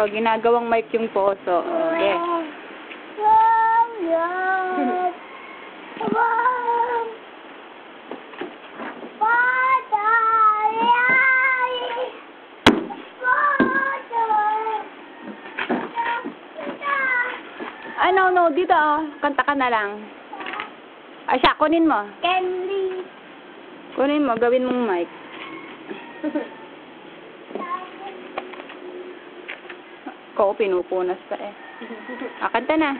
O, ginagawang mic yung poso. Okay. No, dito kanta ka na lang. Ay, siya, kunin mo. Candy. Kunin mo, gawin mong mic. Ko, pinupunas ka eh. Kanta na.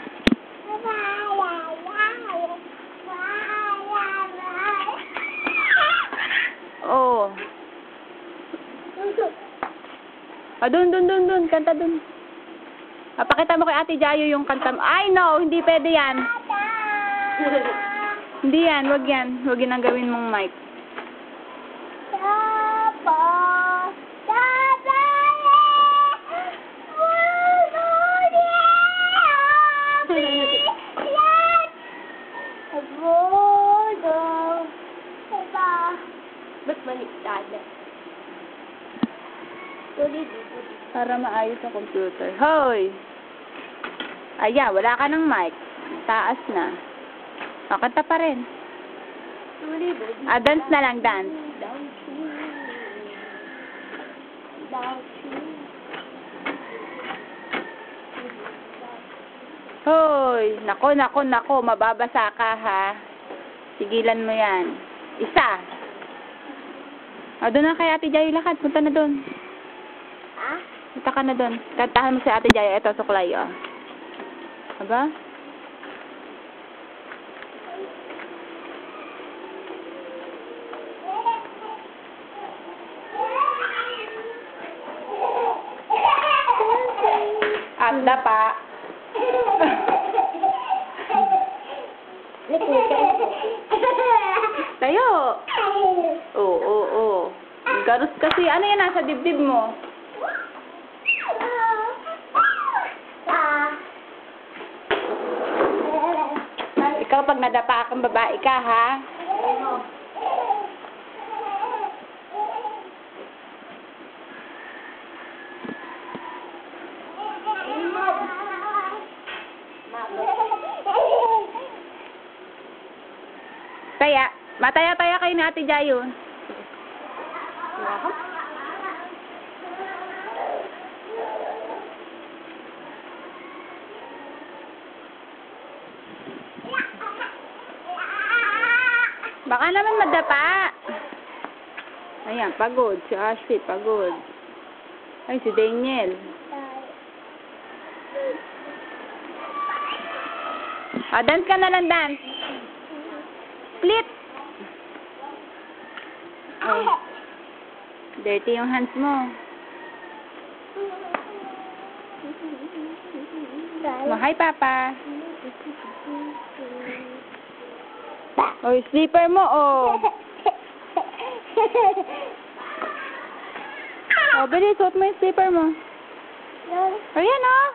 Oh. Dun. Kanta dun. Pakita mo kay Ate Jayo yung kanta mo. Ay, no, hindi pwede yan. Hindi yan, wag yan. Wag yun ang gawin mong mic. Ba't baliktad? Para maayos ang computer. Hoy! Ayan, wala ka ng mic. Taas na. Kanta pa rin. Dance na lang, dance. Hoy! Nako, mababasa ka ha. Sigilan mo yan. Isa. Doon na kay Ate Jayo lakad. Punta na doon. Punta ka na doon. Kantahan mo si Ate Jayo. Ito, suklay, oh. Aba? Anda pa. Tayo. Oo. Garus kasi. Ano yan nasa dibdib mo? Ikaw pag nadapa kang babae ka, ha? Taya. Mataya-taya kayo ni Ate Jayo. Baka naman madapa. Ayan, pagod. Si Ashley, pagod. Ay, si Daniel. Dance ka na lang, dance. Split. Ay, dirty yung hands mo. Hi, Papa. Oh, slipper mo, oh. Oh, bilis, suot mo yung slipper mo. Ayan, oh.